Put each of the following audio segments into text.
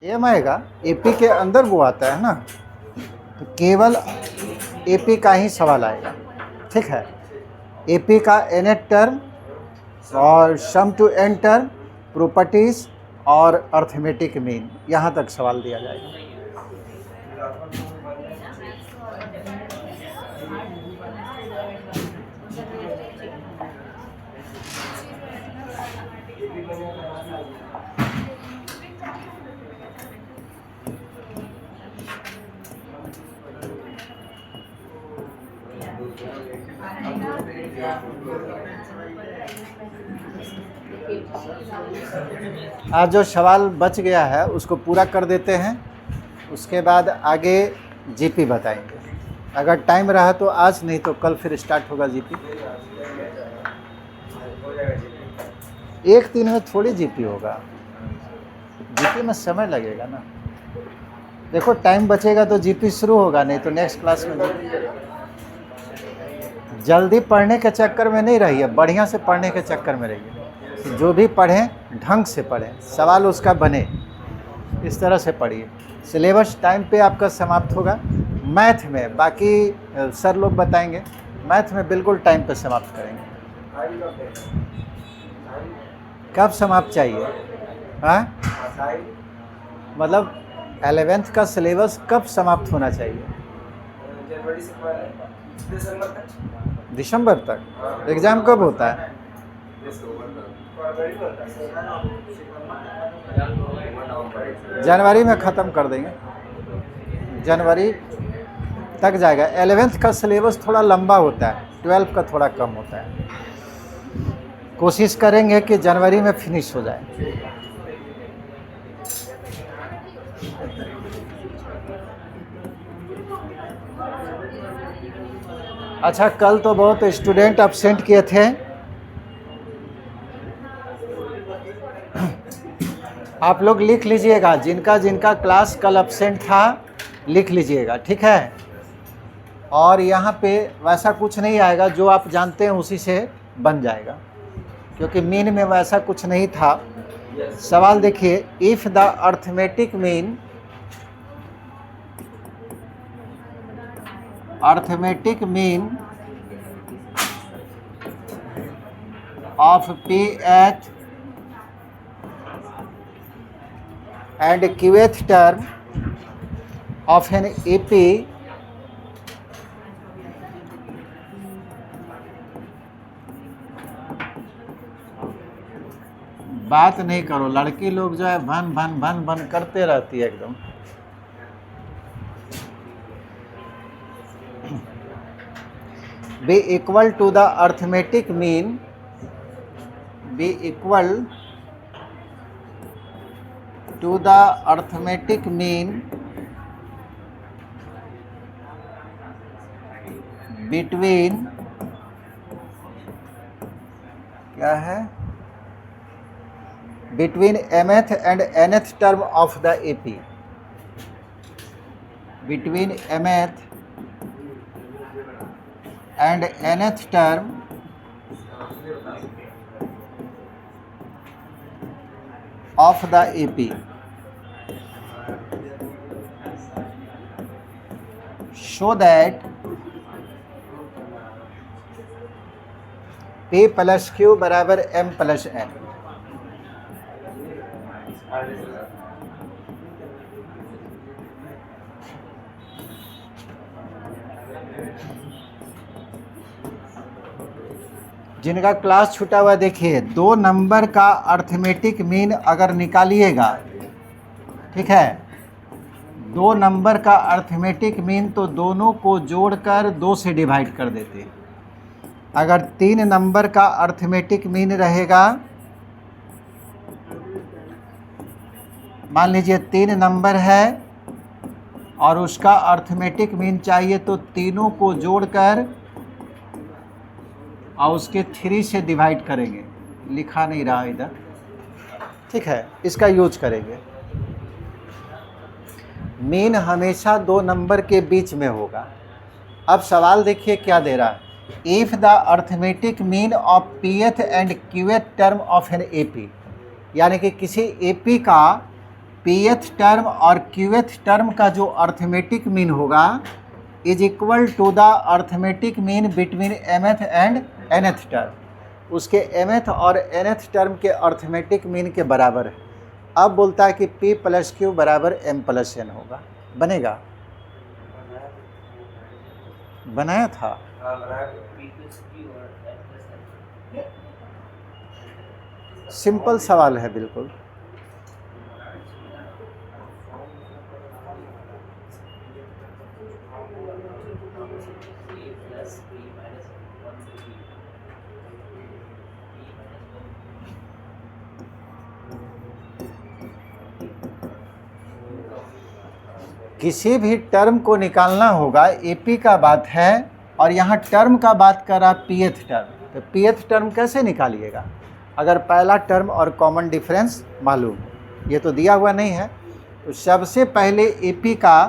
M आएगा, AP के अंदर वो आता है ना, तो केवल एपी का ही सवाल आएगा। ठीक है, एपी का nth टर्म और सम टू n टर्म, प्रॉपर्टीज और अर्थमेटिक मीन, यहाँ तक सवाल दिया जाएगा। आज जो सवाल बच गया है उसको पूरा कर देते हैं, उसके बाद आगे जीपी बताएंगे। अगर टाइम रहा तो आज, नहीं तो कल फिर स्टार्ट होगा जीपी। एक दिन में थोड़ी जीपी होगा, जीपी में समय लगेगा ना। देखो टाइम बचेगा तो जीपी शुरू होगा, नहीं तो नेक्स्ट क्लास में जीपी। जल्दी पढ़ने के चक्कर में नहीं रहिए, बढ़िया से पढ़ने के चक्कर में रहिए। जो भी पढ़ें ढंग से पढ़ें, सवाल उसका बने, इस तरह से पढ़िए। सिलेबस टाइम पे आपका समाप्त होगा। मैथ में बाकी सर लोग बताएंगे, मैथ में बिल्कुल टाइम पे समाप्त करेंगे। कब समाप्त चाहिए? हाँ, मतलब 11th का सिलेबस कब समाप्त होना चाहिए? जनवरी से दिसंबर तक। दिसंबर तक? एग्ज़ाम कब होता है? जनवरी में ख़त्म कर देंगे, जनवरी तक जाएगा। 11th का सिलेबस थोड़ा लंबा होता है, 12 का थोड़ा कम होता है। कोशिश करेंगे कि जनवरी में फिनिश हो जाए। अच्छा, कल तो बहुत स्टूडेंट अब्सेंट किए थे। आप लोग लिख लीजिएगा, जिनका जिनका क्लास कल अब्सेंट था लिख लीजिएगा, ठीक है। और यहाँ पे वैसा कुछ नहीं आएगा, जो आप जानते हैं उसी से बन जाएगा, क्योंकि मीन में वैसा कुछ नहीं था। सवाल देखिए, if the arithmetic mean of pth and qth term of an AP बात नहीं करो, लड़की लोग जो है भन भन भन भन करते रहती है एकदम। B equal to the arithmetic mean, B equal to the arithmetic mean between, क्या है, between mth and nth term of the AP, between mth and nth term of the AP, so that P plus Q बराबर M plus N। जिनका class छूटा हुआ देखिए, 2 number का arithmetic mean अगर निकालिएगा, ठीक है, 2 नंबर का अर्थमेटिक मीन तो दोनों को जोड़कर 2 से डिवाइड कर देते हैं। अगर 3 नंबर का अर्थमेटिक मीन रहेगा, मान लीजिए 3 नंबर है और उसका अर्थमेटिक मीन चाहिए, तो तीनों को जोड़कर और उसके 3 से डिवाइड करेंगे। लिखा नहीं रहा इधर, ठीक है, इसका यूज करेंगे। मीन हमेशा 2 नंबर के बीच में होगा। अब सवाल देखिए क्या दे रहा है, if the arithmetic mean of pth and qth term of an AP, यानी कि किसी AP का pth टर्म और qth टर्म का जो अर्थमेटिक मीन होगा is equal to the arithmetic mean between mth and nth term. उसके mth और nth टर्म के अर्थमेटिक मीन के बराबर है। अब बोलता है कि p प्लस क्यू बराबर m प्लस n होगा। बनेगा? बनाया था। सिंपल सवाल है बिल्कुल। किसी भी टर्म को निकालना होगा, एपी का बात है और यहाँ टर्म का बात कर रहा pth टर्म। तो pth टर्म कैसे निकालिएगा अगर पहला टर्म और कॉमन डिफरेंस मालूम हो? ये तो दिया हुआ नहीं है। तो सबसे पहले एपी का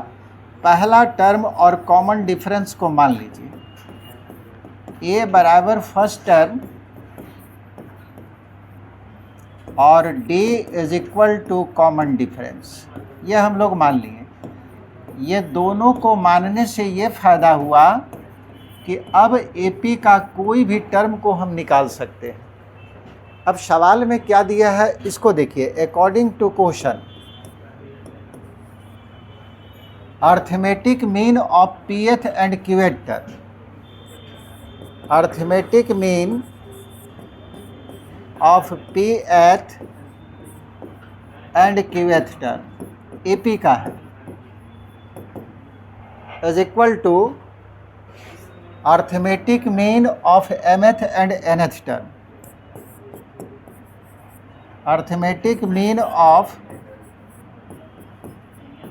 पहला टर्म और कॉमन डिफरेंस को मान लीजिए। ए बराबर फर्स्ट टर्म और D is equal to common difference, ये हम लोग मान लिए। ये दोनों को मानने से ये फ़ायदा हुआ कि अब एपी का कोई भी टर्म को हम निकाल सकते हैं। अब सवाल में क्या दिया है इसको देखिए। According to question, arithmetic mean of pth and qth term, arithmetic mean of pth and qth term AP का है is equal to arithmetic mean of mth and nth term, arithmetic mean of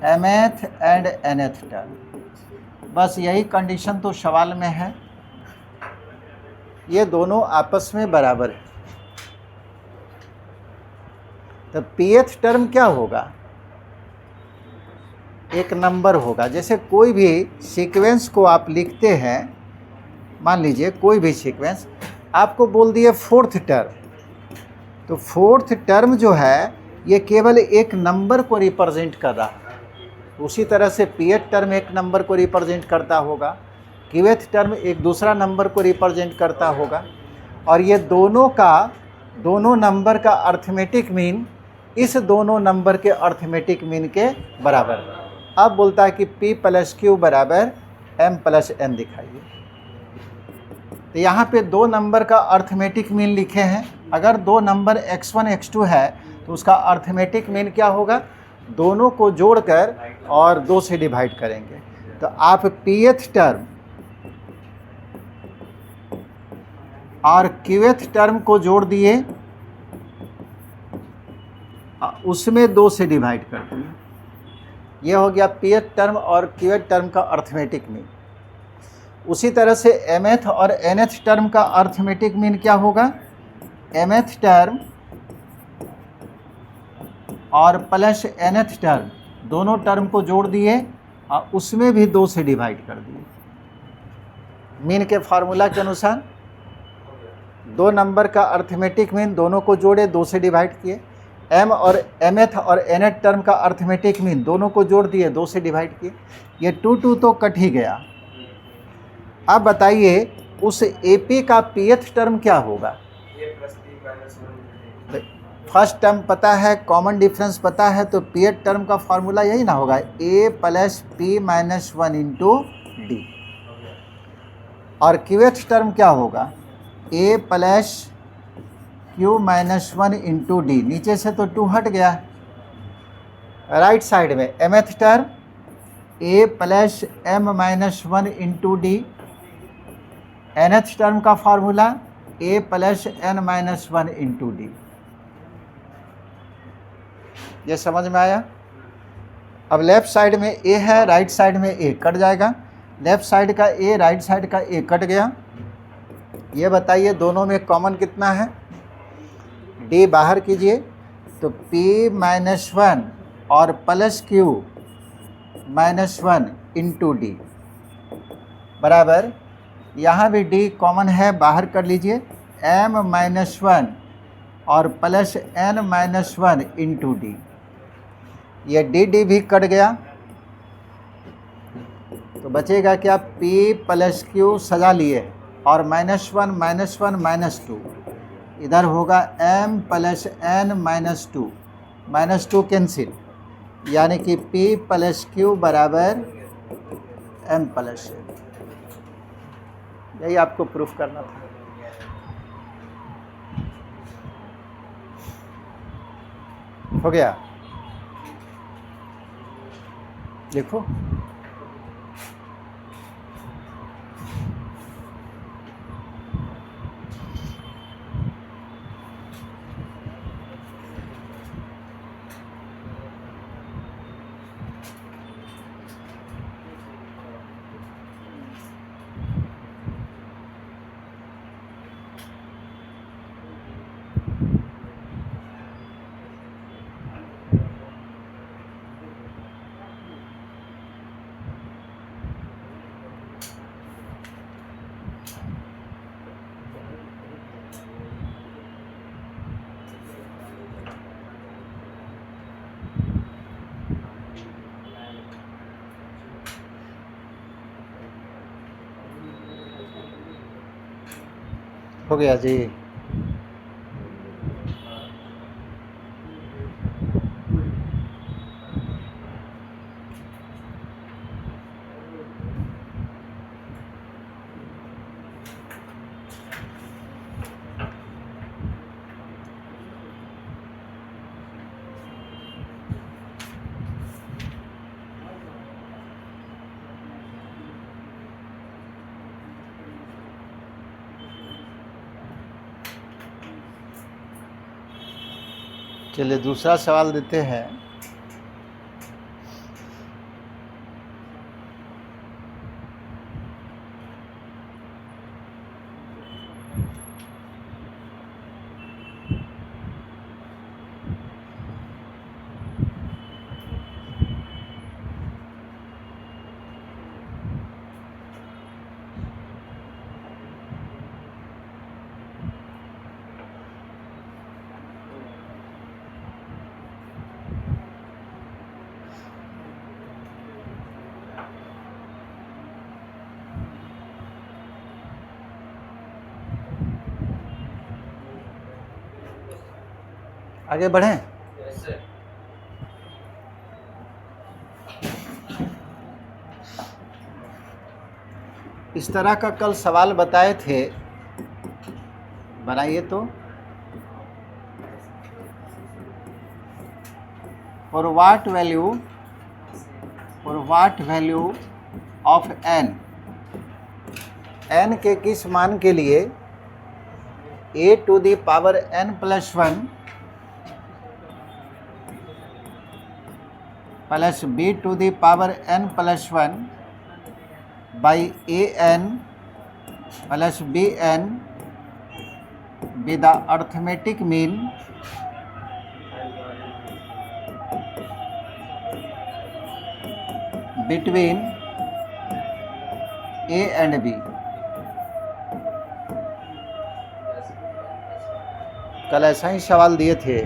mth and nth term. बस यही condition तो सवाल में है। ये दोनों आपस में बराबर है। तो pth टर्म क्या होगा? एक नंबर होगा। जैसे कोई भी सीक्वेंस को आप लिखते हैं, मान लीजिए कोई भी सीक्वेंस, आपको बोल दिए फोर्थ टर्म, तो फोर्थ टर्म जो है ये केवल एक नंबर को रिप्रेजेंट कर रहा है। उसी तरह से pth टर्म एक नंबर को रिप्रेजेंट करता होगा, qth टर्म एक दूसरा नंबर को रिप्रेजेंट करता होगा, और ये दोनों नंबर का अर्थमेटिक मीन इस दोनों नंबर के अर्थमेटिक मीन के बराबर है। अब बोलता है कि p प्लस क्यू बराबर m प्लस n दिखाइए। तो यहाँ पे दो नंबर का अर्थमेटिक मीन लिखे हैं। अगर दो नंबर x1 x2 है तो उसका अर्थमेटिक मीन क्या होगा? दोनों को जोड़कर और 2 से डिवाइड करेंगे। तो आप pth टर्म और qth टर्म को जोड़ दिए, उसमें 2 से डिवाइड कर दिए। ये हो गया pth टर्म और qth टर्म का अर्थमेटिक मीन। उसी तरह से mth और nth टर्म का अर्थमेटिक मीन क्या होगा? mth टर्म और प्लस nth टर्म, दोनों टर्म को जोड़ दिए और उसमें भी 2 से डिवाइड कर दिए। मीन के फार्मूला के अनुसार दो नंबर का अर्थमेटिक मीन दोनों को जोड़े, 2 से डिवाइड किए। m और mth और nth टर्म का अर्थमेटिक मीन दोनों को जोड़ दिए, 2 से डिवाइड किए। ये 2 तो कट ही गया। अब बताइए उस AP का pth टर्म क्या होगा? फर्स्ट टर्म पता है, कॉमन डिफरेंस पता है, तो pth टर्म का फार्मूला यही ना होगा, a plus p minus 1 into D. और qth टर्म क्या होगा? a plus q minus 1 into D. नीचे से तो 2 हट गया। राइट साइड में mth term a plus m minus 1 into D. nth term का formula a plus n minus 1 into D. ये समझ में आया? अब लेफ्ट साइड में a है, राइट साइड में a कट जाएगा। लेफ्ट साइड का a, राइट साइड का a कट गया। ये बताइए दोनों में कॉमन कितना है? d बाहर कीजिए तो p माइनस 1 और plus q minus 1 into D बराबर, यहाँ भी d कॉमन है, बाहर कर लीजिए, m माइनस 1 और plus n minus 1 into D. ये डी डी भी कट गया, तो बचेगा क्या, P प्लस Q सजा लिए और -1 -2, इधर होगा M प्लस N -2 कैंसिल, यानी कि P प्लस Q बराबर M प्लस N। यही आपको प्रूफ करना था। हो गया, देखो हो गया जी। चलिए दूसरा सवाल देते हैं। आगे बढ़ें। Yes, sir. इस तरह का कल सवाल बताए थे, बनाइए तो। For what value of n के किस मान के लिए a to the power n plus 1 plus b to the power n plus 1 by an plus bn with the arithmetic mean between a and b। कल ऐसा ही सवाल दिए थे।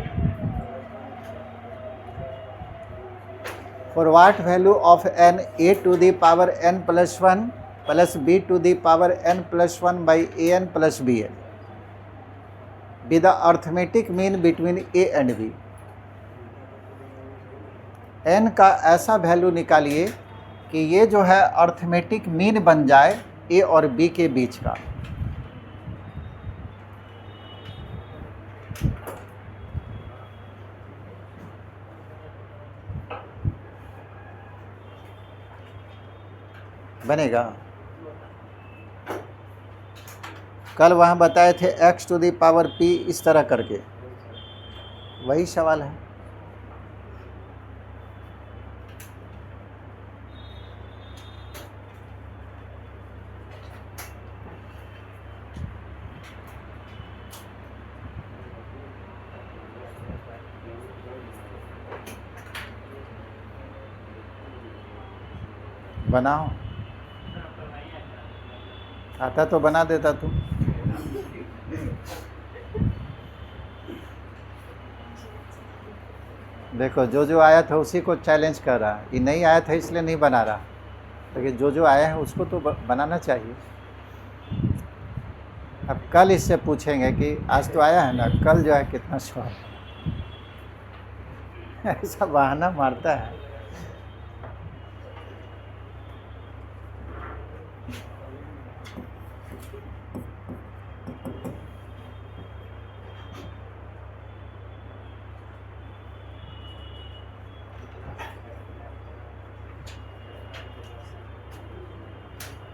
For what value of n a to the power n plus 1 plus b to the power n plus 1 by an plus bn with the arithmetic mean between a and b। n का ऐसा value निकालिए कि ये जो है arithmetic mean बन जाए a और b के बीच का। बनेगा। कल वहाँ बताए थे x to the power p इस तरह करके, वही सवाल है। बनाओ, आता तो बना देता तू। देखो जो आया था उसी को चैलेंज कर रहा है, ये नहीं आया था इसलिए नहीं बना रहा, लेकिन जो आया है उसको तो बनाना चाहिए। अब कल इससे पूछेंगे कि आज तो आया है ना, कल जो है कितना सवाल ऐसा बहाना मारता है।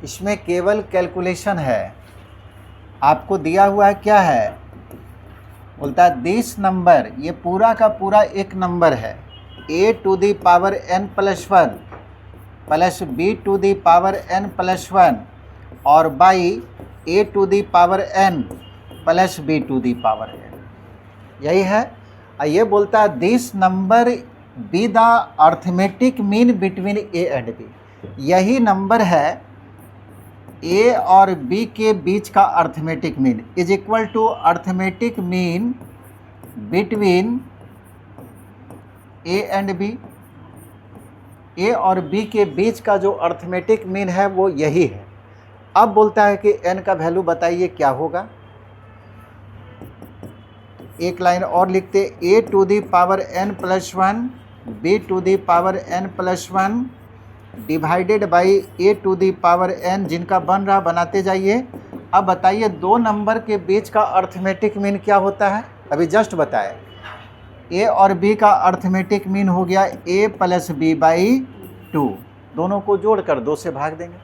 इसमें केवल कैलकुलेशन है, आपको दिया हुआ है क्या है, बोलता है दिस नंबर, ये पूरा का पूरा एक नंबर है, a to the power n plus 1 plus b to the power n plus 1 और by a to the power n plus b to the power n, यही है। ये बोलता है this number be the arithmetic mean between a and b, यही number है A और B के बीच का arithmetic mean is equal to arithmetic mean between A and B. A और बी के बीच का जो अर्थमेटिक मीन है वो यही है। अब बोलता है कि n का वैल्यू बताइए क्या होगा। एक लाइन और लिखते, A to the power n plus 1 B to the power n plus 1 divided by A to the power n, जिनका बन रहा बनाते जाइए। अब बताइए दो नंबर के बीच का अर्थमेटिक मीन क्या होता है, अभी जस्ट बताए। ए और बी का अर्थमेटिक मीन हो गया a प्लस बी बाई 2, दोनों को जोड़कर 2 से भाग देंगे।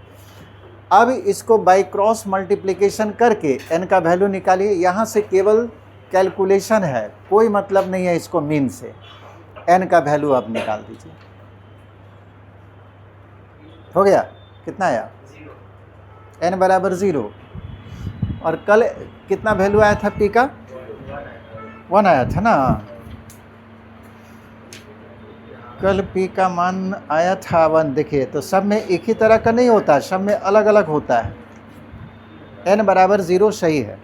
अब इसको बाई क्रॉस मल्टीप्लिकेशन करके n का वैल्यू निकालिए। यहाँ से केवल कैलकुलेशन है, कोई मतलब नहीं है इसको मीन से। n का वैल्यू आप निकाल दीजिए, हो गया कितना आया, n बराबर 0। और कल कितना वैल्यू आया था p का, 1 आया था ना। कल p का मान आया था 1। देखिए तो सब में एक ही तरह का नहीं होता, सब में अलग अलग होता है। n बराबर 0 सही है।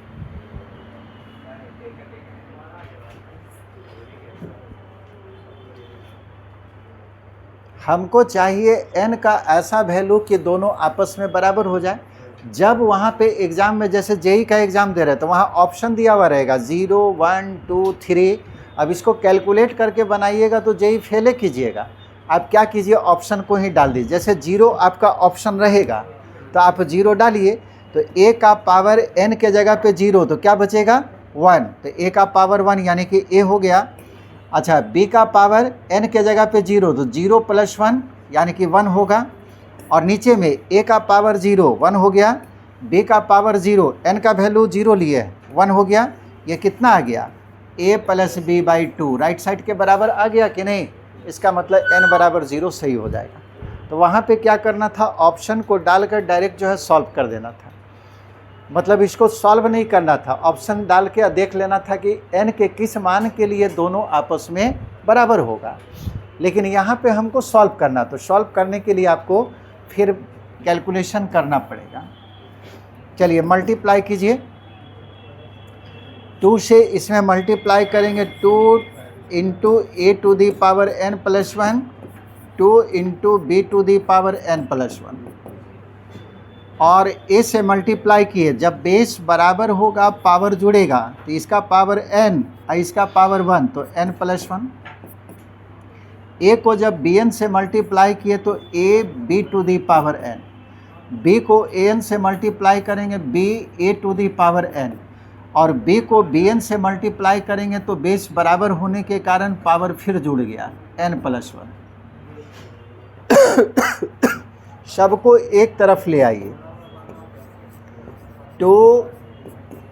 हमको चाहिए n का ऐसा वैल्यू कि दोनों आपस में बराबर हो जाए। जब वहाँ पे एग्ज़ाम में जैसे जेई का एग्ज़ाम दे रहे हैं तो वहाँ ऑप्शन दिया हुआ रहेगा 0 1 2 3। अब इसको कैलकुलेट करके बनाइएगा तो जेई फेल कीजिएगा। आप क्या कीजिए, ऑप्शन को ही डाल दीजिए। जैसे 0 आपका ऑप्शन रहेगा तो आप 0 डालिए, तो a का पावर n के जगह पे 0 तो क्या बचेगा 1, तो a का पावर 1 यानी कि a हो गया। अच्छा b का पावर n के जगह पे 0 तो 0 प्लस 1 यानी कि 1 होगा। और नीचे में a का पावर 0 1 हो गया, b का पावर 0 n का वैल्यू 0 लिए 1 हो गया। ये कितना आ गया, a plus B by 2, right side के बराबर आ गया कि नहीं। इसका मतलब n बराबर 0 सही हो जाएगा। तो वहाँ पे क्या करना था, ऑप्शन को डालकर डायरेक्ट जो है सॉल्व कर देना था। मतलब इसको सॉल्व नहीं करना था, ऑप्शन डाल के देख लेना था कि n के किस मान के लिए दोनों आपस में बराबर होगा। लेकिन यहाँ पे हमको सॉल्व करना, तो सॉल्व करने के लिए आपको फिर कैलकुलेशन करना पड़ेगा। चलिए मल्टीप्लाई कीजिए, 2 से इसमें मल्टीप्लाई करेंगे, 2 into A to the power n plus 1, 2 into B to the power n plus 1, और a से मल्टीप्लाई किए। जब बेस बराबर होगा पावर जुड़ेगा तो इसका पावर n और इसका पावर 1 तो n प्लस 1। a को जब bn से मल्टीप्लाई किए तो a b to the power n, b को an से मल्टीप्लाई करेंगे b a to the power n, और b को bn से मल्टीप्लाई करेंगे तो बेस बराबर होने के कारण पावर फिर जुड़ गया n प्लस 1। सबको एक तरफ ले आइए, 2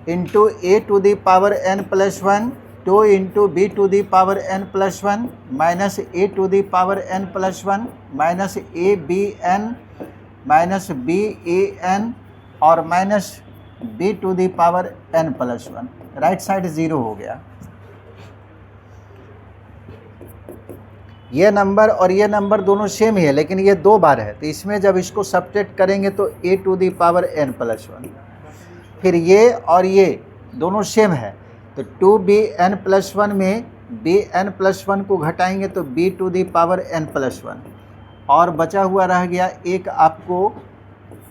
into A to the power n plus 1, 2 into B to the power n plus 1 minus A to the power n plus 1 minus A B N minus B A N और minus B to the power n plus 1। Right side 0 हो गया। ये number और ये number दोनों same ही है, लेकिन ये 2 बार है, तो इसमें जब इसको सब्ट्रैक्ट करेंगे तो A to the power n plus 1। फिर ये और ये दोनों सेम है, तो 2bn प्लस 1 में बी एन प्लस वन को घटाएंगे तो B to the power N plus one, और बचा हुआ रह गया एक आपको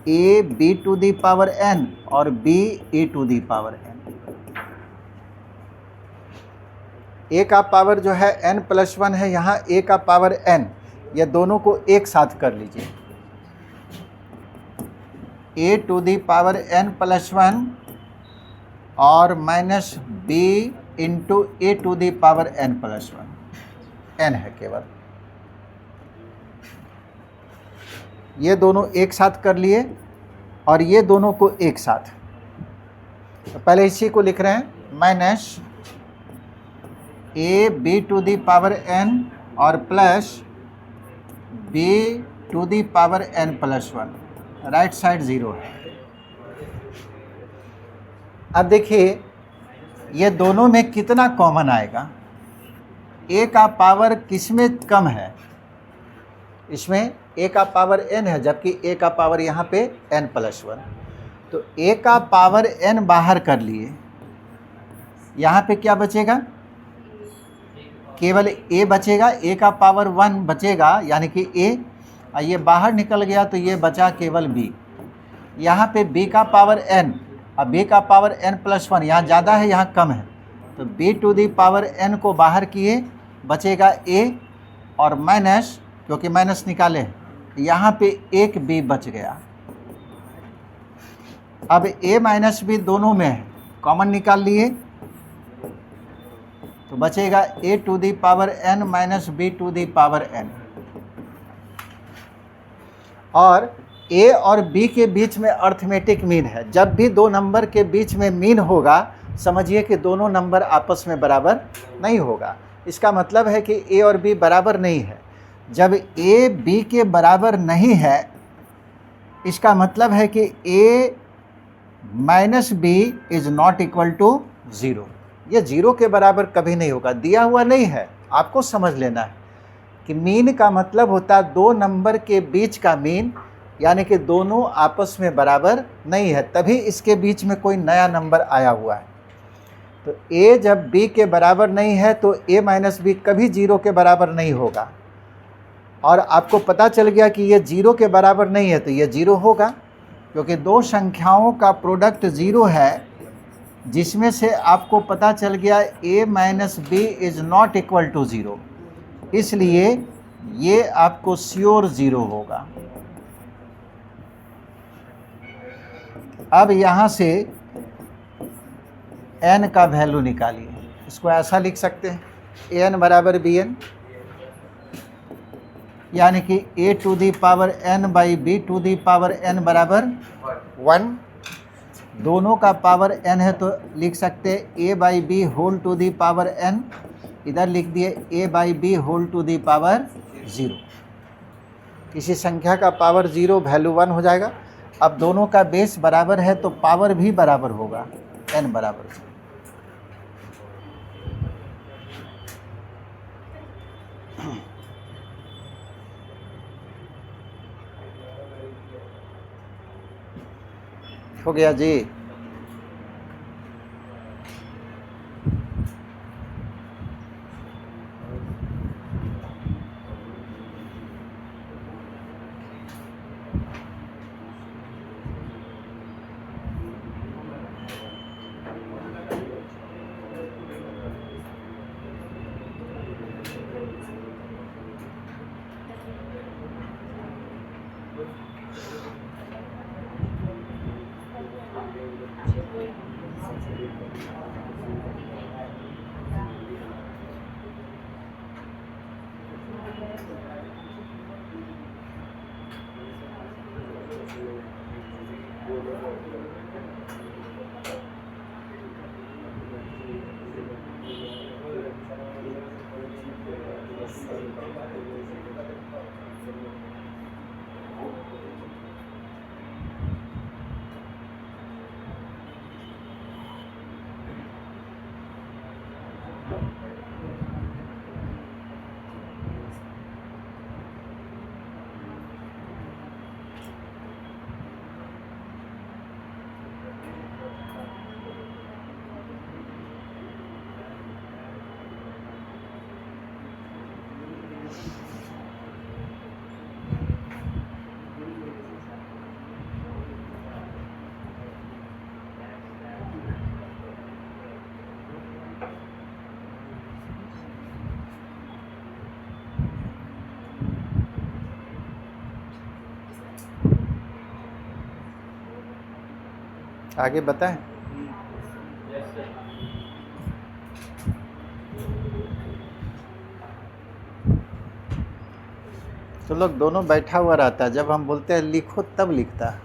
A B to the power N और B A to the power N. A का पावर जो है एन प्लस वन है, यहाँ ए का पावर एन, ये दोनों को एक साथ कर लीजिए। A to the power N plus one और minus B into A to the power N plus one, N है केवल। ये दोनों एक साथ कर लिए और ये दोनों को एक साथ, तो पहले इसी को लिख रहे हैं minus A B to the power N और plus B to the power N plus one, right side zero है। अब देखिए ये दोनों में कितना कॉमन आएगा। ए का पावर किसमें कम है, इसमें ए का पावर एन है, जबकि ए का पावर यहाँ पे एन प्लस वन, तो ए का पावर एन बाहर कर लिए, यहाँ पे क्या बचेगा, केवल ए बचेगा, ए का पावर वन बचेगा यानी कि ए, ये बाहर निकल गया तो ये बचा केवल बी। यहाँ पे बी का पावर एन, अब बी का पावर एन प्लस वन, यहाँ ज़्यादा है यहाँ कम है, तो B to the power N को बाहर किए, बचेगा ए और माइनस, क्योंकि माइनस निकाले यहाँ पे एक बी बच गया। अब ए माइनस बी दोनों में है, कॉमन निकाल लिए तो बचेगा A to the power N minus B to the power N. और ए और बी के बीच में अर्थमेटिक मीन है, जब भी दो नंबर के बीच में मीन होगा समझिए कि दोनों नंबर आपस में बराबर नहीं होगा। इसका मतलब है कि ए और बी बराबर नहीं है। जब ए बी के बराबर नहीं है इसका मतलब है कि A minus B is not equal to zero. ये ज़ीरो के बराबर कभी नहीं होगा, दिया हुआ नहीं है, आपको समझ लेना है कि मीन का मतलब होता है दो नंबर के बीच का मीन, यानी कि दोनों आपस में बराबर नहीं है, तभी इसके बीच में कोई नया नंबर आया हुआ है। तो a जब b के बराबर नहीं है तो a माइनस बी कभी ज़ीरो के बराबर नहीं होगा। और आपको पता चल गया कि ये ज़ीरो के बराबर नहीं है तो ये ज़ीरो होगा, क्योंकि दो संख्याओं का प्रोडक्ट ज़ीरो है, जिसमें से आपको पता चल गया a minus B is not equal to zero, इसलिए ये आपको श्योर ज़ीरो होगा। अब यहाँ से n का वैल्यू निकालिए, इसको ऐसा लिख सकते हैं an बराबर बी एन, यानी कि a to the power n by B to the power n बराबर 1। दोनों का पावर n है तो लिख सकते हैं a by B whole to the power n, इधर लिख दिए a by B whole to the power 0। किसी संख्या का पावर 0 वैल्यू 1 हो जाएगा। अब दोनों का बेस बराबर है तो पावर भी बराबर होगा, n बराबर 0। हो गया जी। आगे बताएं। तो लोग दोनों बैठा हुआ रहता है, जब हम बोलते हैं लिखो तब लिखता है।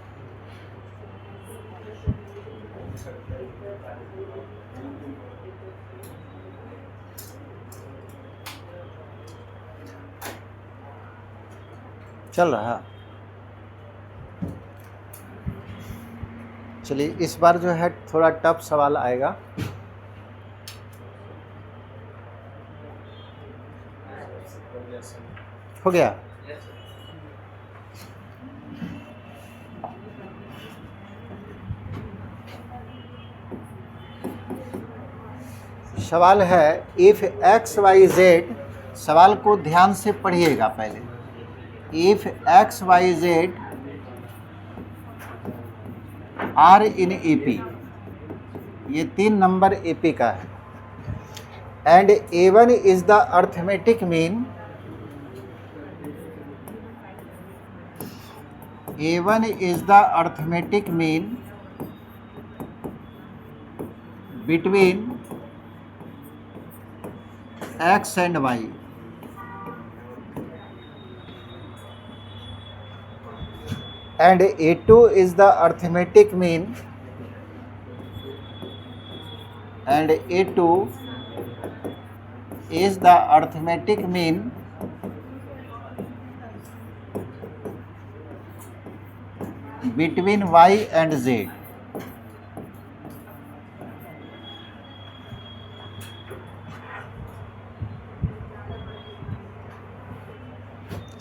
चल रहा। चलिए इस बार जो है थोड़ा टफ सवाल आएगा। हो गया। सवाल है इफ एक्स वाई जेड, सवाल को ध्यान से पढ़िएगा पहले। If X Y Z are in AP, ये 3 नंबर एपी का है, and A1 is the arithmetic mean, A1 is the arithmetic mean between x and y, and A2 is the arithmetic mean, and A2 is the arithmetic mean between y and z।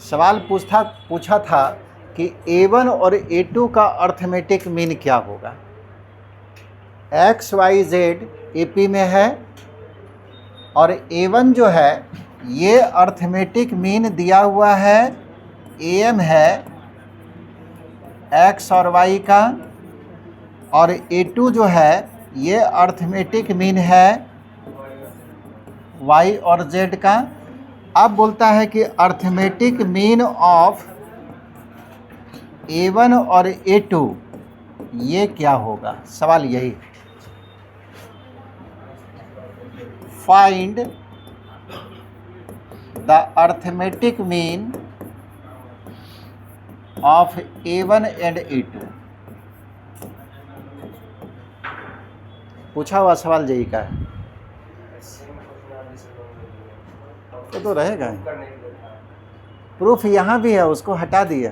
सवाल पूछा था कि A1 और A2 का arithmetic mean क्या होगा। X Y Z AP में है और A1 जो है ये अर्थमेटिक मीन दिया हुआ है, AM है एक्स और वाई का, और A2 जो है ये अर्थमेटिक मीन है वाई और जेड का। अब बोलता है कि अर्थमेटिक मीन ऑफ A1 और A2 ये क्या होगा, सवाल यही। Find the arithmetic mean of A1 and A2। पूछा हुआ सवाल यही का है, तो रहेगा ही। प्रूफ यहाँ भी है, उसको हटा दिए।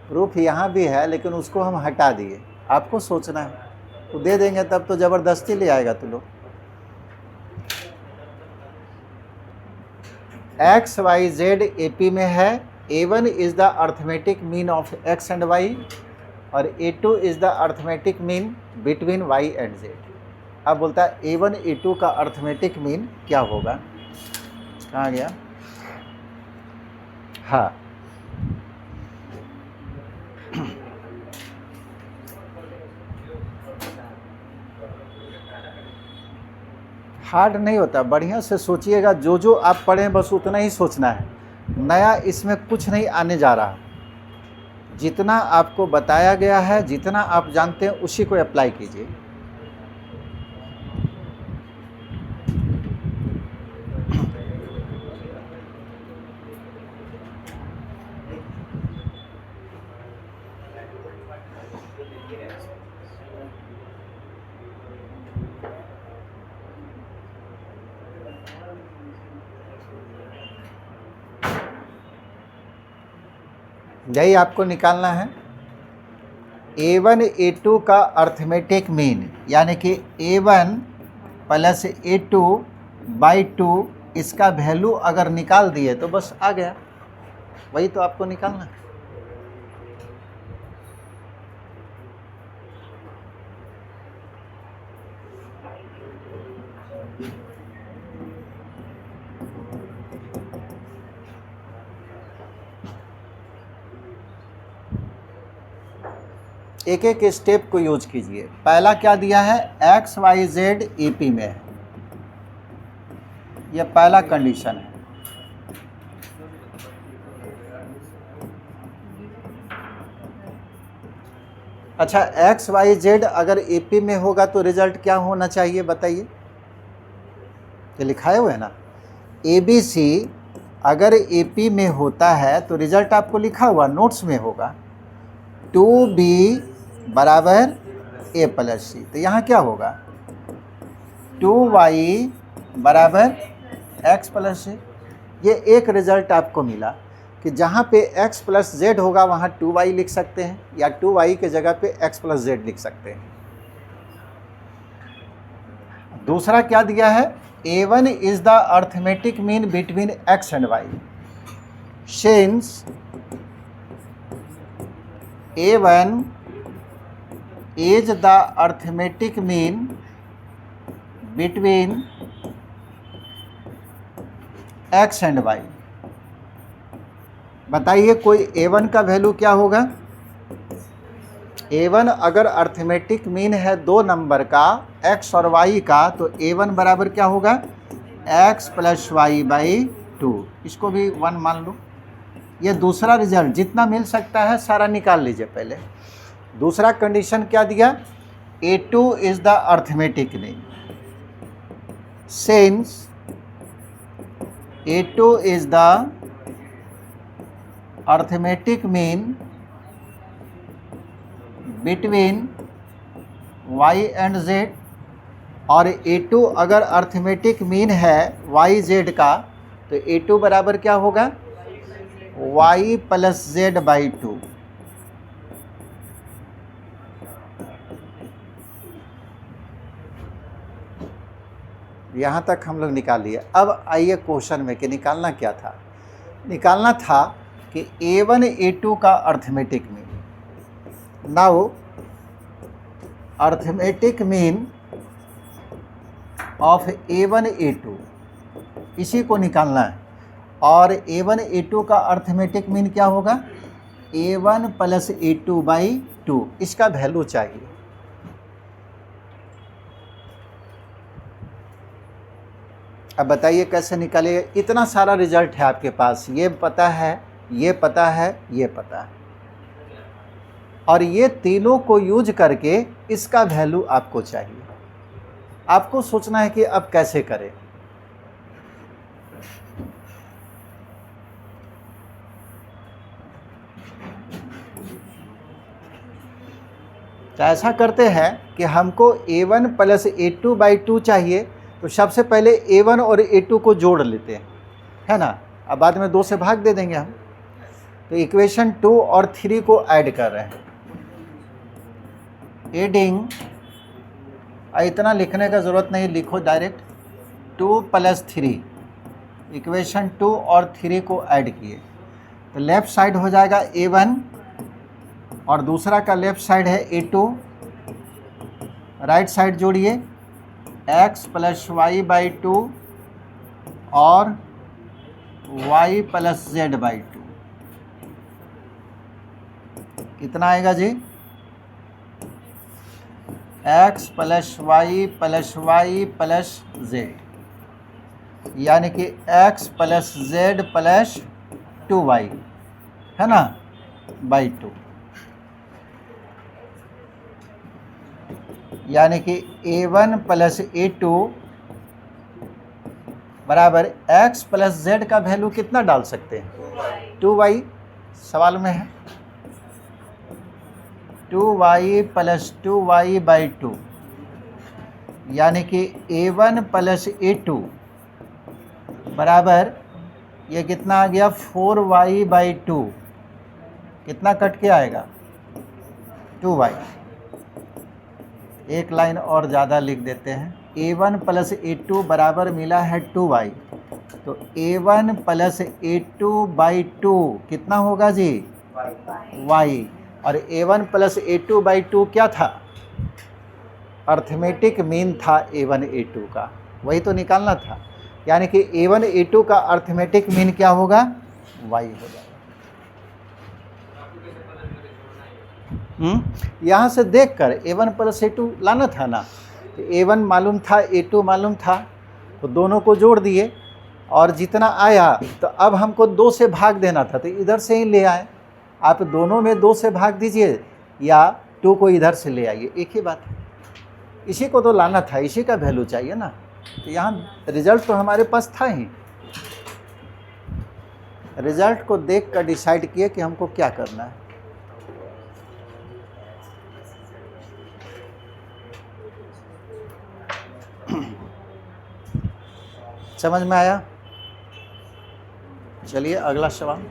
प्रूफ यहाँ भी है लेकिन उसको हम हटा दिए। आपको सोचना है, तो दे देंगे तब तो ज़बरदस्ती ले आएगा तो लोग। एक्स वाई जेड AP में है, A1 is the arithmetic mean of X and Y, और A2 is the arithmetic mean between Y and Z. अब बोलता है A1 A2 का अर्थमेटिक मीन क्या होगा। कहाँ गया? हाँ, हार्ड नहीं होता, बढ़िया से सोचिएगा। जो आप पढ़ें बस उतना ही सोचना है, नया इसमें कुछ नहीं आने जा रहा। जितना आपको बताया गया है, जितना आप जानते हैं उसी को अप्लाई कीजिए। यही आपको निकालना है। A1 A2 का अर्थमेटिक मीन यानी कि A1 प्लस A2 बाई 2, इसका वैल्यू अगर निकाल दिए तो बस आ गया। वही तो आपको निकालना है। एक एक स्टेप को यूज कीजिए। पहला क्या दिया है, एक्स वाई जेड AP में है, यह पहला कंडीशन है। अच्छा, एक्स वाई जेड अगर एपी में होगा तो रिजल्ट क्या होना चाहिए बताइए? ये लिखाए हुए है ना, ए बी सी अगर एपी में होता है तो रिजल्ट आपको लिखा हुआ नोट्स में होगा 2b बराबर ए प्लस सी। तो यहाँ क्या होगा 2y बराबर x प्लस सी। ये एक रिजल्ट आपको मिला कि जहाँ पे x प्लस जेड होगा वहाँ 2y लिख सकते हैं, या 2y के जगह पे x प्लस जेड लिख सकते हैं। दूसरा क्या दिया है, a1 is the arithmetic mean between x and y since a1 is the arithmetic mean between x and y। बताइए कोई a1 का वैल्यू क्या होगा? a1 अगर अर्थमेटिक मीन है दो नंबर का x और y का, तो a1 बराबर क्या होगा x प्लस वाई बाई 2। इसको भी 1 मान लो। ये दूसरा रिजल्ट जितना मिल सकता है सारा निकाल लीजिए पहले। दूसरा कंडीशन क्या दिया, a2 is the arithmetic mean since a2 is the arithmetic mean between y and z। और a2 अगर अर्थमेटिक मीन है y z का, तो a2 बराबर क्या होगा y प्लस जेड बाई 2। यहाँ तक हम लोग निकाल लिए। अब आइए क्वेश्चन में कि निकालना क्या था। निकालना था कि a1 a2 का arithmetic mean. Now arithmetic mean of a1 a2, इसी को निकालना है। और a1 a2 का अर्थमेटिक मीन क्या होगा a1 प्लस a2 बाई 2। इसका वैल्यू चाहिए। अब बताइए कैसे निकालिए। इतना सारा रिजल्ट है आपके पास, ये पता है, ये पता है, ये पता है, और ये तीनों को यूज करके इसका वैल्यू आपको चाहिए। आपको सोचना है कि अब कैसे करें। तो ऐसा करते हैं कि हमको a1 प्लस a2 बाई 2 चाहिए, तो सबसे पहले a1 और a2 को जोड़ लेते हैं, है ना। अब बाद में 2 से भाग दे देंगे हम। तो इक्वेशन 2 और 3 को ऐड कर रहे हैं। एडिंग, इतना लिखने का ज़रूरत नहीं, लिखो डायरेक्ट 2 प्लस 3। इक्वेशन 2 और 3 को ऐड किए तो लेफ़्ट साइड हो जाएगा a1 और दूसरा का लेफ़्ट साइड है a2। राइट साइड जोड़िए x प्लस वाई बाई 2 और y प्लस जेड बाई 2। कितना आएगा जी x plus Y plus Z, यानी कि x plus Z plus 2y, है ना, बाई 2। यानी कि a1 प्लस a2 बराबर x प्लस जेड का वैल्यू कितना डाल सकते हैं 2y। सवाल में है 2y प्लस 2y बाई 2, यानी कि a1 प्लस a2 बराबर ये कितना आ गया 4y बाई 2। कितना कट के आएगा 2y। एक लाइन और ज़्यादा लिख देते हैं। a1 प्लस a2 बराबर मिला है 2y, तो a1 प्लस a2 बाई 2 कितना होगा जी y। और a1 प्लस a2 बाई 2 क्या था, अर्थमेटिक मीन था a1 a2 का, वही तो निकालना था। यानी कि a1 a2 का अर्थमेटिक मीन क्या होगा y हो जाएगा। यहाँ से देखकर a1 प्लस a2 लाना था ना, तो a1 मालूम था a2 मालूम था, तो दोनों को जोड़ दिए और जितना आया तो अब हमको 2 से भाग देना था, तो इधर से ही ले आए। आप दोनों में 2 से भाग दीजिए या 2 को इधर से ले आइए, एक ही बात है। इसी को तो लाना था, इसी का वैल्यू चाहिए ना। तो यहाँ रिजल्ट तो हमारे पास था ही, रिजल्ट को देख कर डिसाइड किए कि हमको क्या करना है। समझ में आया? चलिए अगला सवाल।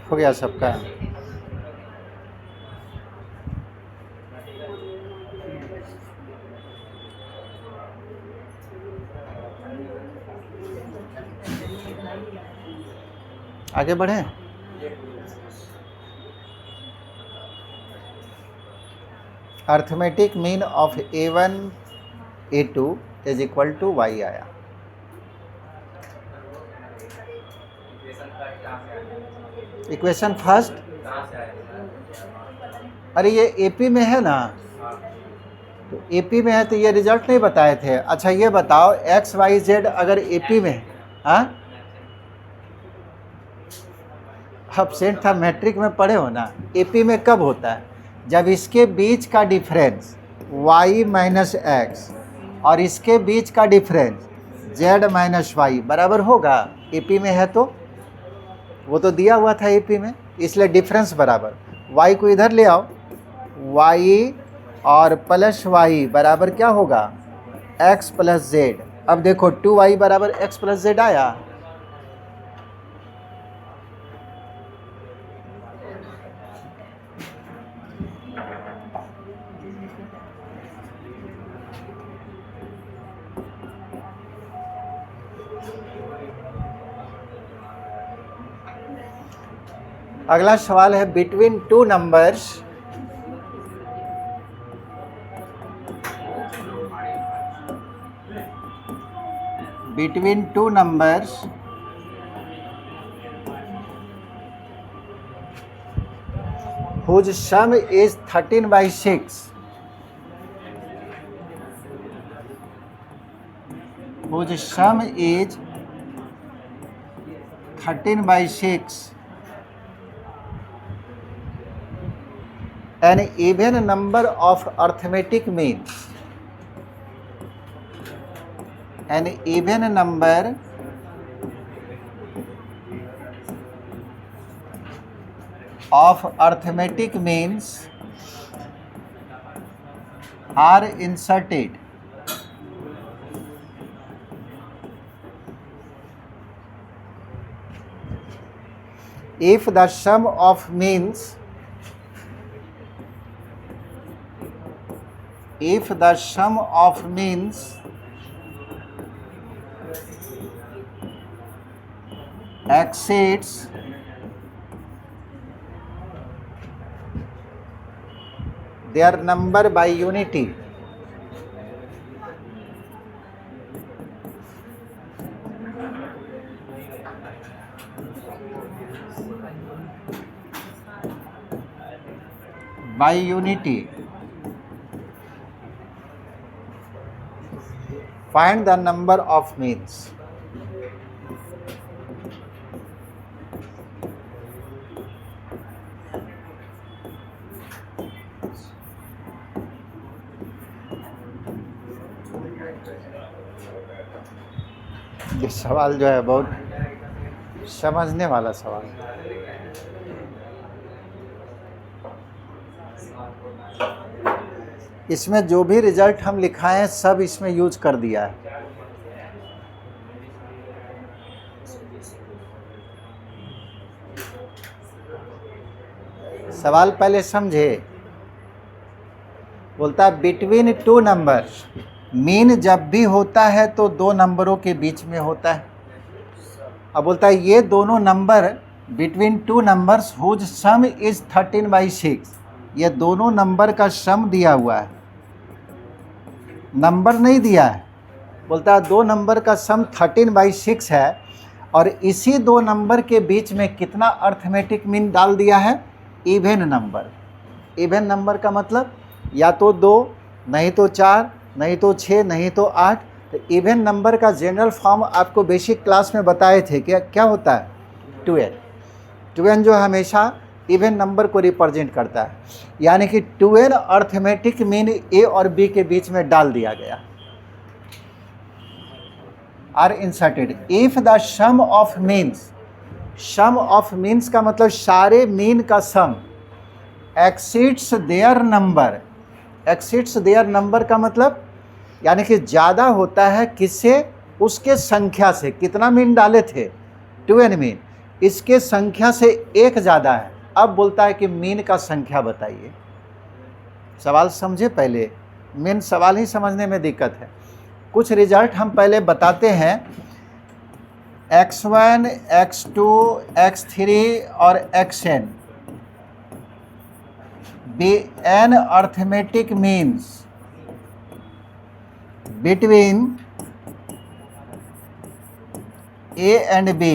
हो गया सबका? आगे बढ़े। Arithmetic mean of A1 A2 is equal to y आया। इक्वेशन फर्स्ट, अरे ये AP में है ना, तो AP में है तो ये रिजल्ट नहीं बताए थे। अच्छा ये बताओ x y z अगर AP में है, हाँ एब्सेंट था, मैट्रिक में पढ़े हो ना। AP में कब होता है? जब इसके बीच का डिफरेंस y माइनस एक्स और इसके बीच का डिफरेंस z माइनस वाई बराबर होगा। AP में है तो वो तो दिया हुआ था AP में, इसलिए डिफरेंस बराबर। y को इधर ले आओ, y और प्लस y बराबर क्या होगा? x plus Z. अब देखो 2y बराबर x प्लस जेड आया। अगला सवाल है between two numbers whose sum is 13/6, whose sum is 13/6, an even number of arithmetic means, an even number of arithmetic means are inserted if the sum of means exceeds their number by unity. By unity. Find the number of means. ये सवाल जो है बहुत समझने वाला सवाल है। इसमें जो भी रिजल्ट हम लिखाए हैं सब इसमें यूज कर दिया है। सवाल पहले समझे। बोलता है बिटवीन टू नंबर्स, मीन जब भी होता है तो दो नंबरों के बीच में होता है। अब बोलता है ये दोनों number between two numbers whose sum is 13/6, ये दोनों नंबर का सम दिया हुआ है नंबर नहीं दिया है, बोलता है 2 नंबर का सम 13/6 है और इसी 2 नंबर के बीच में कितना अर्थमेटिक मीन डाल दिया है, इवन नंबर। इवन नंबर का मतलब या तो 2, नहीं तो 4, नहीं तो 6, नहीं तो 8। तो इवन नंबर का जनरल फॉर्म आपको बेसिक क्लास में बताए थे कि क्या होता है, 12। 12 जो हमेशा इवन नंबर को रिप्रेजेंट करता है, यानी कि 12 अर्थमेटिक मीन ए और बी के बीच में डाल दिया गया, are inserted. If the sum of means, sum of means का मतलब सारे मीन का sum exceeds their number. Exceeds their number का मतलब यानी कि ज़्यादा होता है किससे, उसके संख्या से। कितना मीन डाले थे, 12 मीन, इसके संख्या से 1 ज़्यादा है। अब बोलता है कि मीन का संख्या बताइए। सवाल समझे पहले, मेन सवाल ही समझने में दिक्कत है। कुछ रिजल्ट हम पहले बताते हैं। x1, x2, x3 और xn be an arithmetic means between a and b।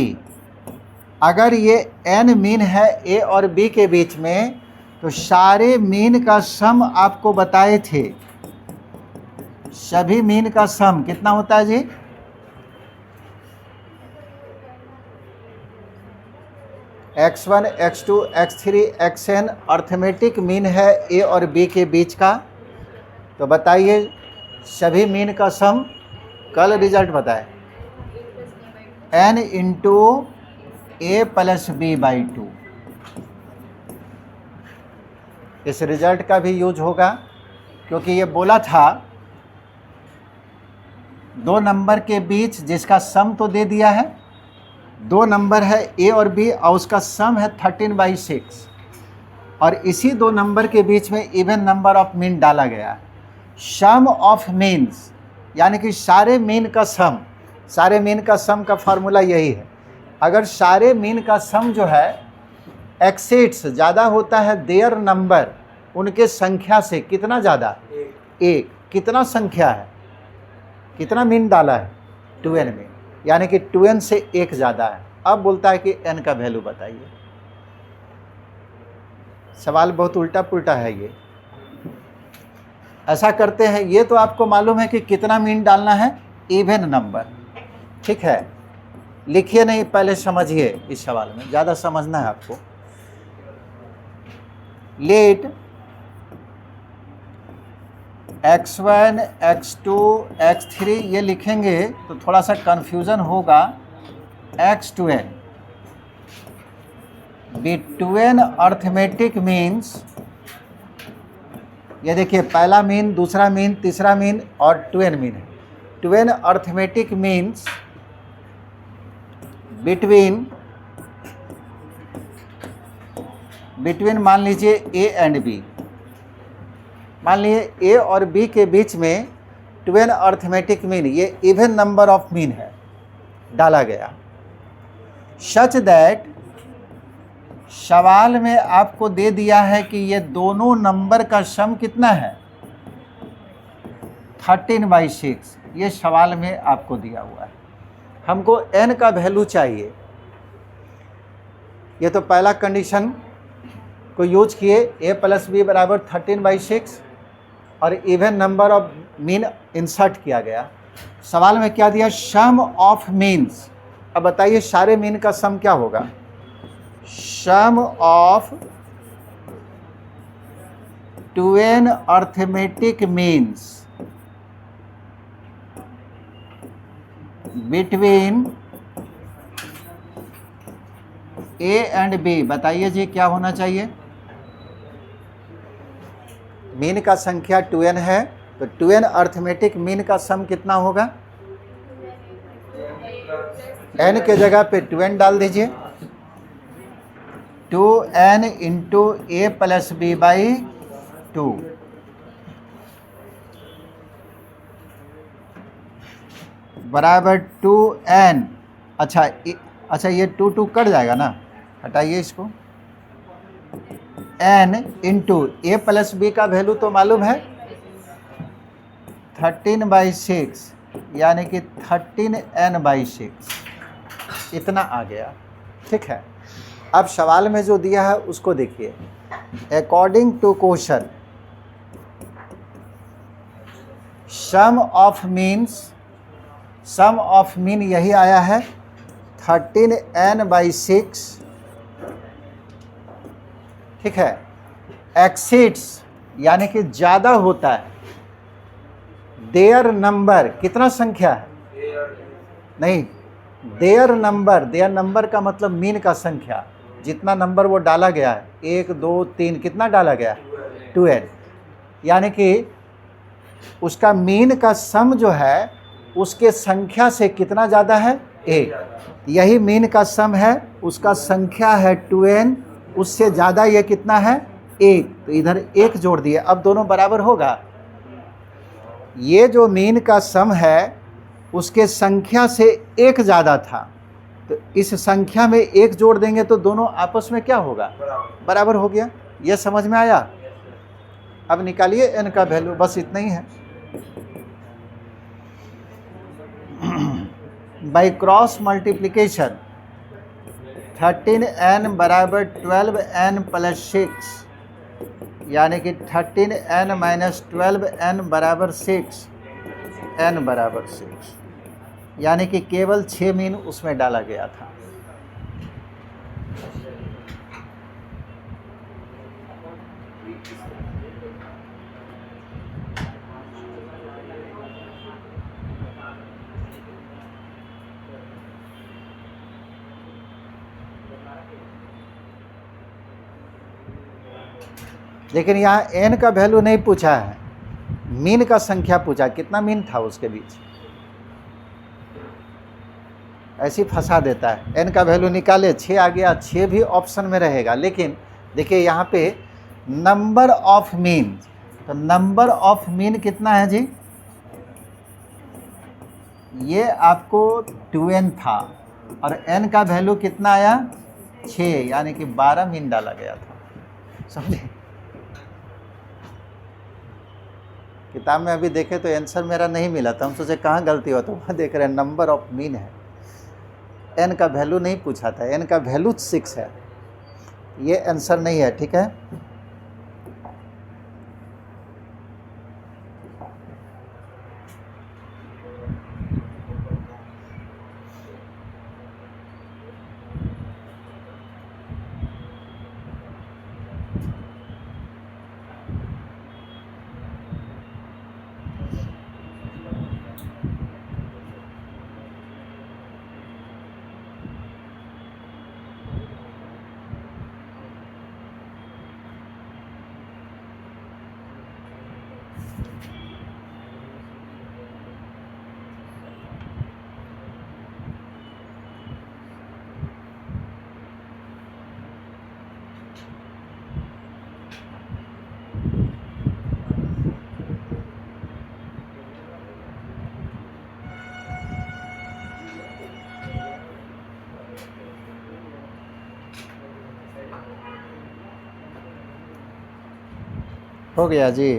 अगर ये n मीन है a और b के बीच में, तो सारे मीन का सम आपको बताए थे। सभी मीन का सम कितना होता है जी, x1, x2, x3, xn arithmetic mean है a और b के बीच का। तो बताइए सभी मीन का सम, कल रिजल्ट बताए, n into a plus b/2। इस रिजल्ट का भी यूज होगा, क्योंकि ये बोला था 2 नंबर के बीच जिसका सम तो दे दिया है, 2 नंबर है a और b और उसका सम है 13/6, और इसी 2 नंबर के बीच में इवन नंबर ऑफ मीन डाला गया। सम ऑफ मीन्स यानी कि सारे मीन का सम। सारे मीन का सम का फार्मूला यही है। अगर सारे मीन का सम जो है एक्सीड्स ज़्यादा होता है देयर नंबर, उनके संख्या से। कितना ज़्यादा, 1। कितना संख्या है, कितना मीन डाला है, 12 मीन, यानी कि 12 से 1 ज़्यादा है। अब बोलता है कि n का वैल्यू बताइए। सवाल बहुत उल्टा पुल्टा है ये। ऐसा करते हैं, ये तो आपको मालूम है कि कितना मीन डालना है, इवन नंबर, ठीक है। लिखिए नहीं, पहले समझिए। इस सवाल में ज़्यादा समझना है आपको। लेट x1, x2, x3 ये लिखेंगे तो थोड़ा सा कन्फ्यूज़न होगा। x2n between अर्थमेटिक मीन्स, ये देखिए पहला मीन, दूसरा मीन, तीसरा मीन और 2n मीन है। 2n अर्थमेटिक मीन्स बिटवीन मान लीजिए a एंड b। मान लीजिए a और b के बीच में 12 अर्थमेटिक मीन, ये इवन नंबर ऑफ मीन है, डाला गया। सच दैट, सवाल में आपको दे दिया है कि ये दोनों नंबर का सम कितना है, 13/6। ये सवाल में आपको दिया हुआ है। हमको n का वैल्यू चाहिए। ये तो पहला कंडीशन को यूज किए, a प्लस b बराबर 13/6 और even number of mean insert किया गया। सवाल में क्या दिया, सम ऑफ मीन्स। अब बताइए सारे मीन का सम क्या होगा, sum of 12 arithmetic means between A and B. बताइए जी क्या होना चाहिए, मीन का संख्या 2n है, तो 2n अर्थमेटिक मीन का सम कितना होगा, n के जगह पे 2n डाल दीजिए। 2n इंटू ए प्लस b/2 बराबर 2n। अच्छा ये 2 कट जाएगा ना, हटाइए इसको। n इंटू ए प्लस बी का वैल्यू तो मालूम है 13/6 यानी कि 13n/6 इतना आ गया। ठीक है, अब सवाल में जो दिया है उसको देखिए। According to question sum of mean यही आया है 13n/6। ठीक है, एक्सीड्स यानी कि ज़्यादा होता है देयर नंबर, कितना संख्या है, नहीं देयर नंबर का मतलब मीन का संख्या, जितना नंबर वो डाला गया है 1 2 3 कितना डाला गया है 2n, यानी कि उसका मीन का सम जो है उसके संख्या से कितना ज़्यादा है 1, यही मीन का सम है, उसका संख्या है 2n, उससे ज़्यादा ये कितना है 1, तो इधर 1 जोड़ दिए, अब दोनों बराबर होगा। ये जो मीन का सम है उसके संख्या से 1 ज़्यादा था, तो इस संख्या में 1 जोड़ देंगे तो दोनों आपस में क्या होगा, बराबर हो गया। ये समझ में आया। अब निकालिए n का वैल्यू, बस इतना ही है। बाई क्रॉस मल्टीप्लिकेशन 13n बराबर 12n+6 यानी कि 13n - 12n बराबर 6, n बराबर 6, यानी कि केवल 6 मीन उसमें डाला गया था। लेकिन यहाँ n का वैल्यू नहीं पूछा है, मीन का संख्या पूछा, कितना मीन था उसके बीच, ऐसी फंसा देता है। n का वैल्यू निकाले 6 आ गया, 6 भी ऑप्शन में रहेगा, लेकिन देखिए यहाँ पे नंबर ऑफ मीन, तो नंबर ऑफ मीन कितना है जी, ये आपको 2n था और n का वैल्यू कितना आया 6, यानी कि 12 मीन डाला गया था। समझे, किताब में अभी देखे तो आंसर मेरा नहीं मिला था, हम सोचे कहाँ गलती हो, तो वहाँ देख रहे हैं नंबर ऑफ मीन है, n का वैल्यू नहीं पूछा था, n का वैल्यू 6 है, ये आंसर नहीं है। ठीक है, हो गया जी।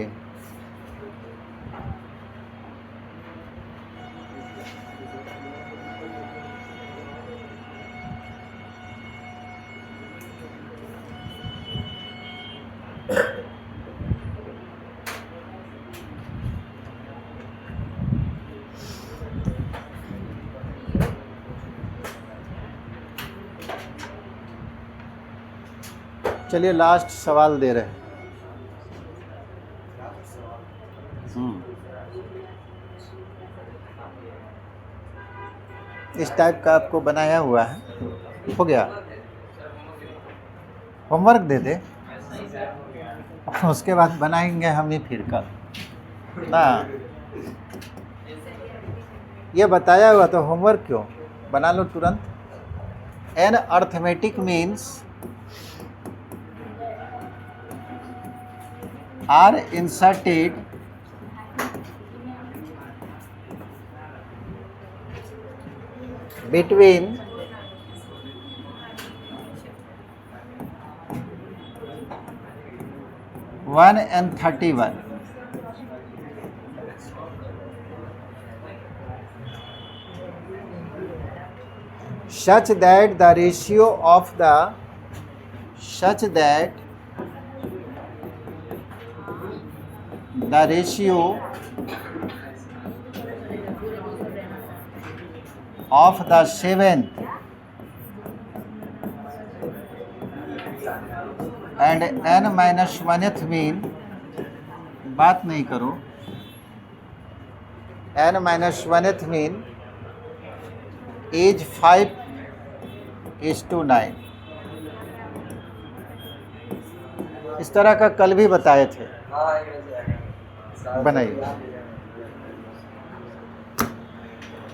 चलिए लास्ट सवाल दे रहे हैं। इस टाइप का आपको बनाया हुआ है, हो गया, होमवर्क दे दे, उसके बाद बनाएंगे हम ही फिर कल ना। ये बताया हुआ तो होमवर्क क्यों, बना लो तुरंत। N arithmetic means are inserted between 1 and 31 such that the ratio of the ratio of the seventh and n minus 1th mean, बात नहीं करो, n minus 1th mean is 5:9। इस तरह का कल भी बताए थे, बनाइए।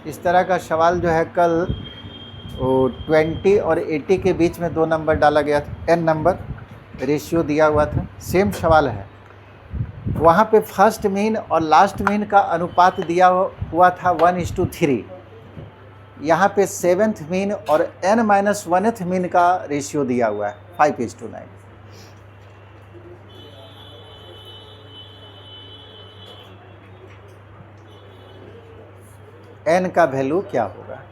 इस तरह का सवाल जो है कल 20 और 80 के बीच में 2 नंबर डाला गया था, n नंबर रेशियो दिया हुआ था, सेम सवाल है। वहाँ पे फर्स्ट मीन और लास्ट मीन का अनुपात दिया हुआ था 1:3। यहाँ पे सेवेंथ मीन और n माइनस 1th मीन का रेशियो दिया हुआ है 5:9। n का वैल्यू क्या होगा?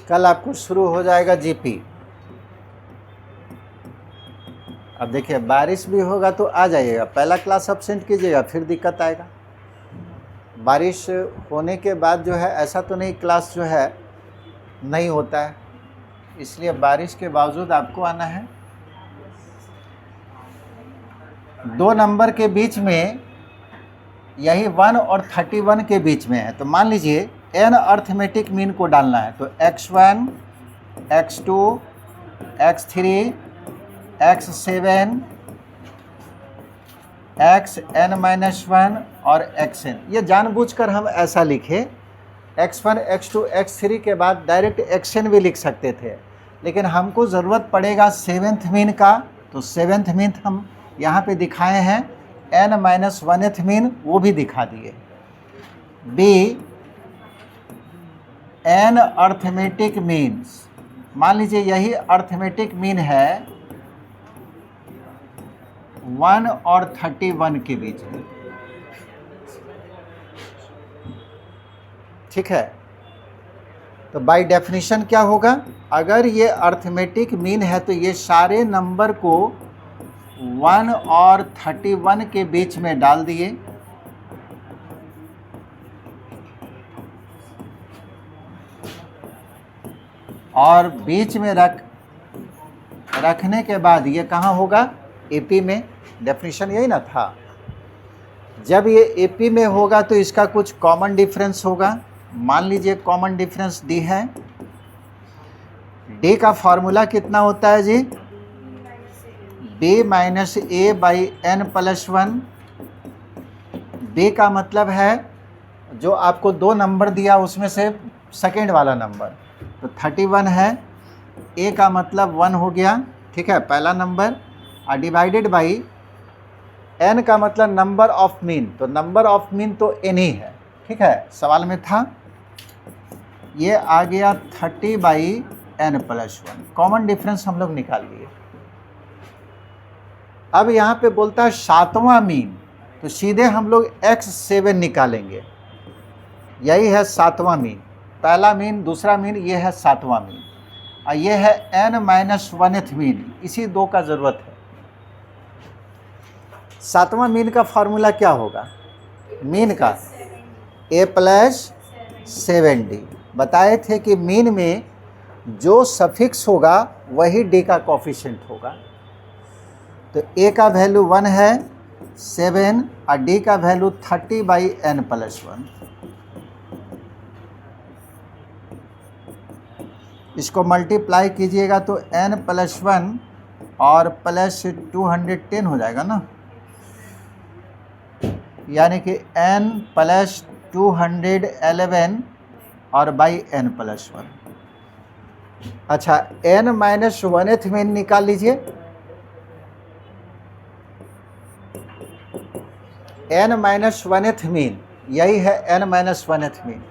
कल आपको शुरू हो जाएगा जीपी। अब देखिए बारिश भी होगा तो आ जाइएगा, पहला क्लास अब्सेंट कीजिएगा फिर दिक्कत आएगा। बारिश होने के बाद जो है ऐसा तो नहीं क्लास जो है नहीं होता है, इसलिए बारिश के बावजूद आपको आना है। 2 नंबर के बीच में यही 1 और 31 के बीच में है, तो मान लीजिए n अर्थमेटिक मीन को डालना है, तो x1, x2, x3, x7, xn-1 और xn। ये जानबूझकर हम ऐसा लिखे, x1, x2, x3 के बाद डायरेक्ट xn भी लिख सकते थे, लेकिन हमको ज़रूरत पड़ेगा सेवेंथ मीन का, तो सेवेंथ मीन हम यहाँ पे दिखाए हैं, n-1th मीन वो भी दिखा दिए। b n अर्थमेटिक मीन्स, मान लीजिए यही अर्थमेटिक मीन है 1 और 31 के बीच में, ठीक है। तो बाय डेफिनेशन क्या होगा, अगर ये अर्थमेटिक मीन है तो ये सारे नंबर को 1 और 31 के बीच में डाल दिए, और बीच में रखने के बाद ये कहाँ होगा, एपी में। डेफिनेशन यही ना था, जब ये एपी में होगा तो इसका कुछ कॉमन डिफरेंस होगा। मान लीजिए कॉमन डिफरेंस डी है, डी का फॉर्मूला कितना होता है जी, b minus A by N plus 1। b का मतलब है जो आपको 2 नंबर दिया उसमें से सेकेंड वाला नंबर, तो 31 है, a का मतलब 1 हो गया, ठीक है, पहला नंबर, और डिवाइडेड बाई n का मतलब नंबर ऑफ मीन, तो नंबर ऑफ मीन तो n ही है, ठीक है, सवाल में था। ये आ गया 30/n प्लस 1, कॉमन डिफरेंस हम लोग निकाल लिए। अब यहाँ पे बोलता है 7वां मीन, तो सीधे हम लोग x7 निकालेंगे, यही है 7वां मीन, पहला मीन, दूसरा मीन, ये है 7वां मीन, और ये है n-1th मीन, इसी 2 का ज़रूरत है। 7वां मीन का फार्मूला क्या होगा, मीन का a प्लस 7d। बताए थे कि मीन में जो सफिक्स होगा वही d का कोफिशिएंट होगा, तो a का वैल्यू 1 है 7 और d का वैल्यू 30/n प्लस 1। इसको मल्टीप्लाई कीजिएगा तो n प्लस 1 और प्लस 210 हो जाएगा ना, यानी कि n प्लस 211 और बाई n प्लस 1। अच्छा, n-1th मीन निकाल लीजिए, n-1th मीन यही है n-1th मीन,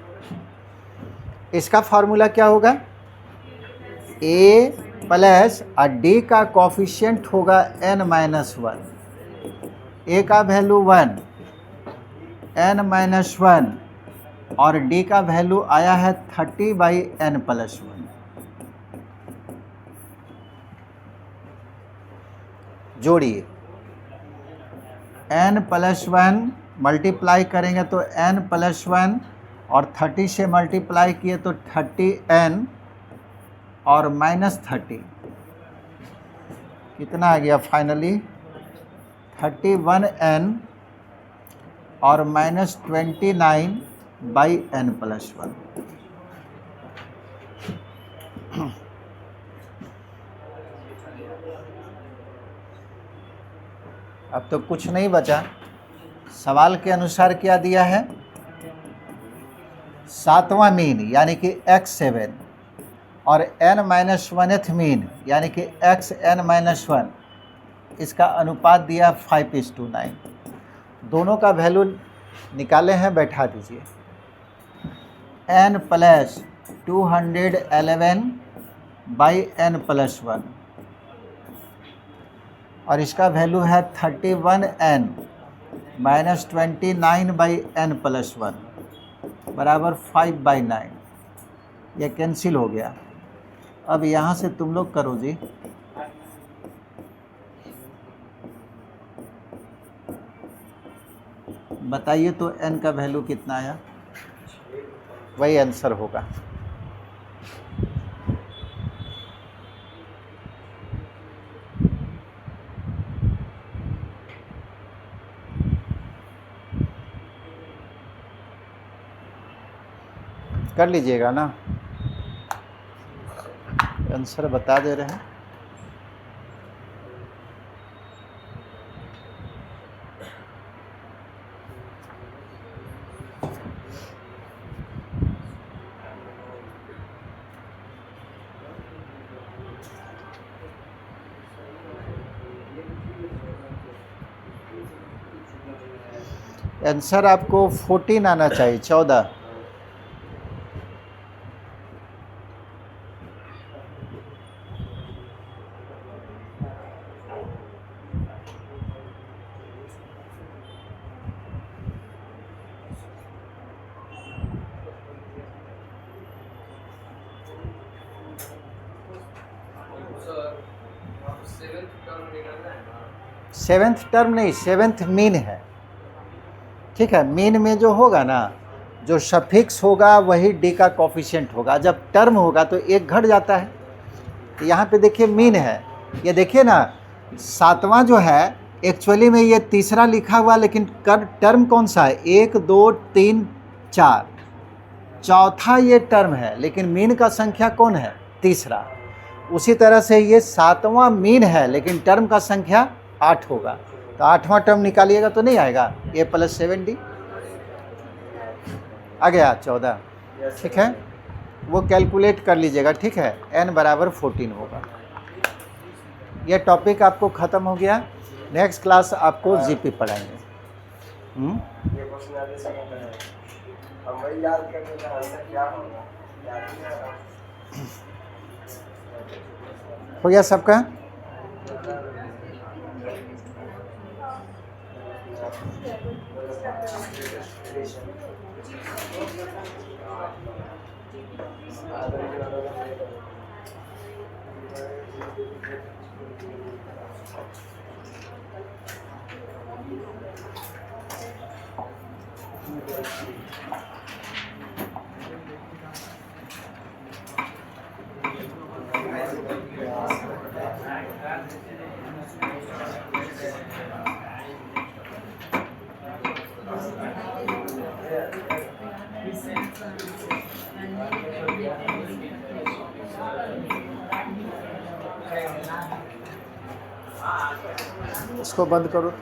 इसका फार्मूला क्या होगा, a प्लस और d का कॉफिशिएंट होगा n-1, a का वैल्यू 1, n-1 और d का वैल्यू आया है 30/n+1। जोड़िए, n+1 मल्टीप्लाई करेंगे तो n+1 और 30 से मल्टीप्लाई किए तो 30n और -30 कितना आ गया फाइनली 31n और -29/n+1। अब तो कुछ नहीं बचा। सवाल के अनुसार क्या दिया है, 7वां मीन यानी कि x7 और n-1th मीन यानी कि xn-1, इसका अनुपात दिया 5:9। दोनों का वैल्यू निकाले हैं, बैठा दीजिए। n + 211/n+1 और इसका वैल्यू है 31n -29/n+1 बराबर 5/9। यह कैंसिल हो गया। अब यहाँ से तुम लोग करो जी। बताइए तो n का वैल्यू कितना आया, वही आंसर होगा। कर लीजिएगा ना, आंसर बता दे रहे हैं। आंसर आपको 14 आना चाहिए, 14। सेवेंथ टर्म नहीं, सेवेंथ मीन है, ठीक है। मीन में जो होगा ना, जो सफिक्स होगा वही डी का कॉफिशिएंट होगा। जब टर्म होगा तो एक घट जाता है। तो यहाँ पे देखिए मीन है, ये देखिए ना 7वां जो है एक्चुअली में ये तीसरा लिखा हुआ, लेकिन टर्म कौन सा है, 1 2 3 4, चौथा ये टर्म है, लेकिन मीन का संख्या कौन है, तीसरा। उसी तरह से ये 7वां मीन है, लेकिन टर्म का संख्या 8 होगा। तो 8वां टर्म निकालिएगा तो नहीं आएगा, a + 7d आ गया 14, ठीक है। वो कैलकुलेट कर लीजिएगा, ठीक है। n बराबर 14 होगा। ये टॉपिक आपको ख़त्म हो गया। नेक्स्ट क्लास आपको जीपी पढ़ाएंगे। ये क्वेश्चन आगे से करना है, हम वही याद करने का आंसर क्या होगा, याद नहीं आ रहा। हो गया सबका। इसको बंद करो।